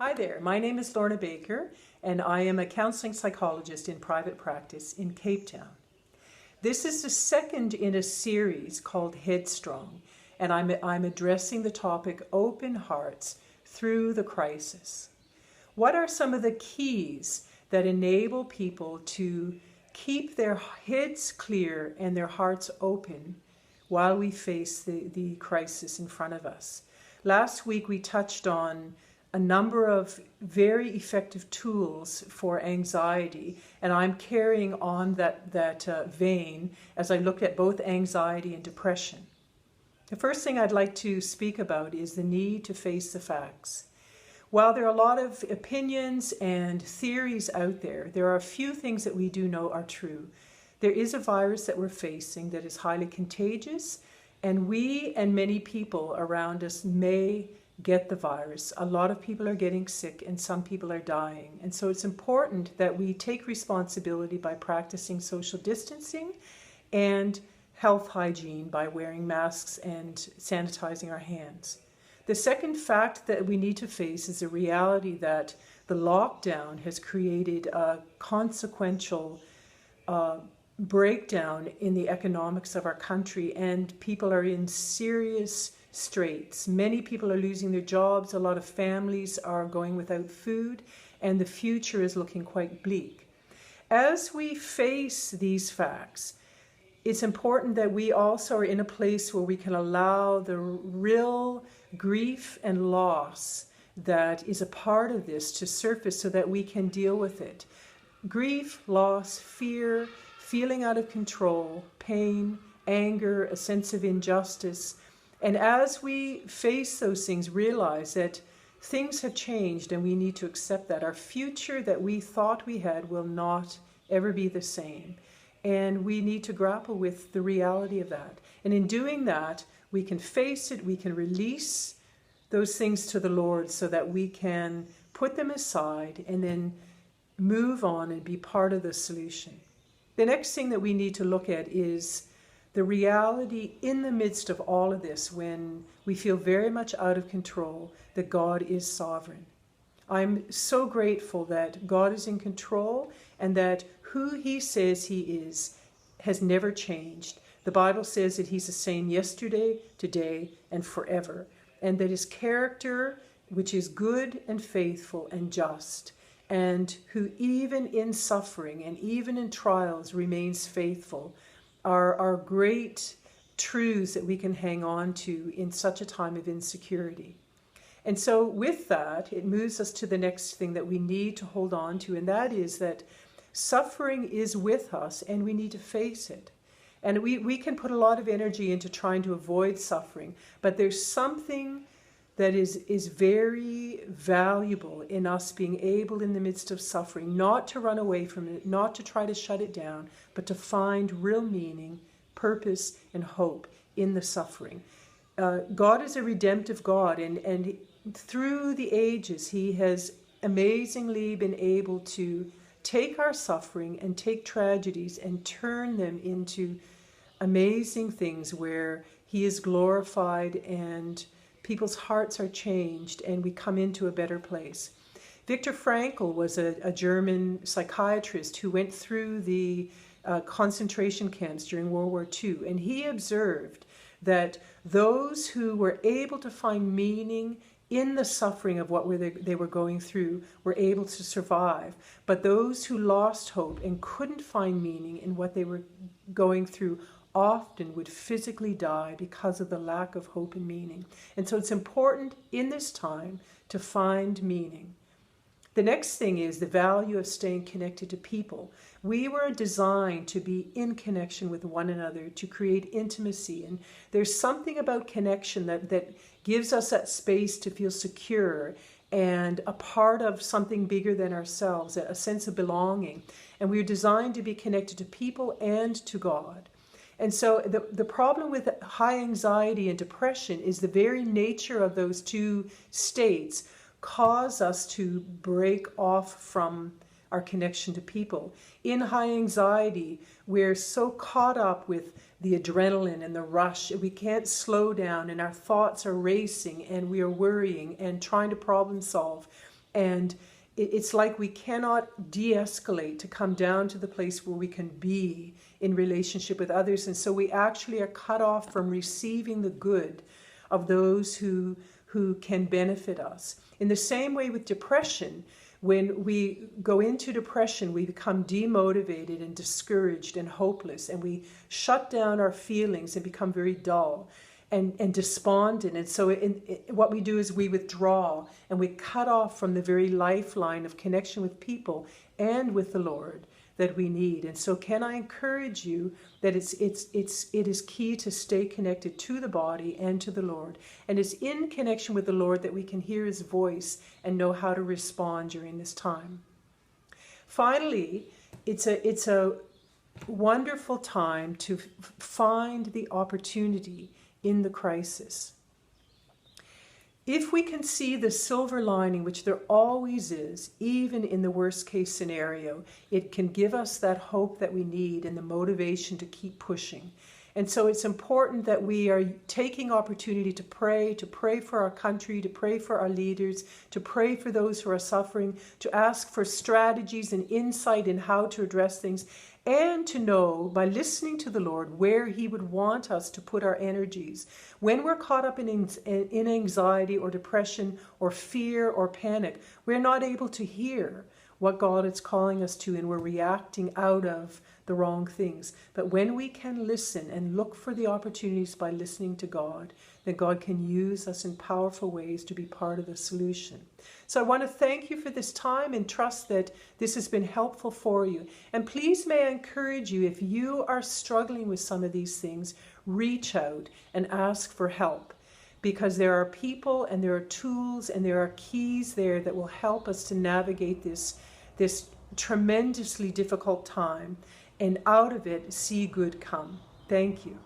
Hi there, my name is Lorna Baker and I am a counseling psychologist in private practice in Cape Town. This is the second in a series called Headstrong, and I'm addressing the topic open hearts through the crisis. What are some of the keys that enable people to keep their heads clear and their hearts open while we face the crisis in front of us? Last week we touched on a number of very effective tools for anxiety, and I'm carrying on that vein as I look at both anxiety and depression. The first thing I'd like to speak about is the need to face the facts. While there are a lot of opinions and theories out there, there are a few things that we do know are true. There is a virus that we're facing that is highly contagious, and we and many people around us may get the virus. A lot of people are getting sick and some people are dying. And so it's important that we take responsibility by practicing social distancing and health hygiene by wearing masks and sanitizing our hands. The second fact that we need to face is the reality that the lockdown has created a consequential breakdown in the economics of our country, and people are in serious straits. Many people are losing their jobs, a lot of families are going without food, and the future is looking quite bleak. As we face these facts, it's important that we also are in a place where we can allow the real grief and loss that is a part of this to surface so that we can deal with it. Grief, loss, fear, feeling out of control, pain, anger, a sense of injustice. And as we face those things, realize that things have changed and we need to accept that. Our future that we thought we had will not ever be the same. And we need to grapple with the reality of that. And in doing that, we can face it, we can release those things to the Lord so that we can put them aside and then move on and be part of the solution. The next thing that we need to look at is the reality in the midst of all of this, when we feel very much out of control, that God is sovereign. I'm so grateful that God is in control and that who He says He is has never changed. The Bible says that He's the same yesterday, today, and forever, and that His character, which is good and faithful and just, and who even in suffering and even in trials remains faithful, are great truths that we can hang on to in such a time of insecurity. And so with that, it moves us to the next thing that we need to hold on to, and that is that suffering is with us and we need to face it. And we can put a lot of energy into trying to avoid suffering, but there's something that is very valuable in us being able, in the midst of suffering, not to run away from it, not to try to shut it down, but to find real meaning, purpose, and hope in the suffering. God is a redemptive God, and through the ages, He has amazingly been able to take our suffering and take tragedies and turn them into amazing things where He is glorified and people's hearts are changed and we come into a better place. Viktor Frankl was a German psychiatrist who went through the concentration camps during World War II, and he observed that those who were able to find meaning in the suffering of what they were going through were able to survive. But those who lost hope and couldn't find meaning in what they were going through often would physically die because of the lack of hope and meaning. And so it's important in this time to find meaning. The next thing is the value of staying connected to people. We were designed to be in connection with one another, to create intimacy. And there's something about connection that gives us that space to feel secure and a part of something bigger than ourselves, a sense of belonging. And we're designed to be connected to people and to God. And so the problem with high anxiety and depression is the very nature of those two states cause us to break off from our connection to people. In high anxiety, we're so caught up with the adrenaline and the rush, we can't slow down, and our thoughts are racing and we are worrying and trying to problem solve. And it's like we cannot de-escalate to come down to the place where we can be in relationship with others. And so we actually are cut off from receiving the good of those who can benefit us. In the same way with depression, when we go into depression, we become demotivated and discouraged and hopeless, and we shut down our feelings and become very dull and despondent. And so what we do is we withdraw and we cut off from the very lifeline of connection with people and with the Lord that we need. And so can I encourage you that it is key to stay connected to the body and to the Lord. And it's in connection with the Lord that we can hear his voice and know how to respond during this time. Finally, it's a wonderful time to find the opportunity in the crisis. If we can see the silver lining, which there always is, even in the worst case scenario, it can give us that hope that we need and the motivation to keep pushing. And so it's important that we are taking opportunity to pray for our country, to pray for our leaders, to pray for those who are suffering, to ask for strategies and insight in how to address things, and to know by listening to the Lord where he would want us to put our energies. When we're caught up in anxiety or depression or fear or panic, we're not able to hear what God is calling us to, and we're reacting out of the wrong things. But when we can listen and look for the opportunities by listening to God, then God can use us in powerful ways to be part of the solution. So I want to thank you for this time and trust that this has been helpful for you. And please may I encourage you, if you are struggling with some of these things, reach out and ask for help. Because there are people and there are tools and there are keys there that will help us to navigate this tremendously difficult time, and out of it see good come. Thank you.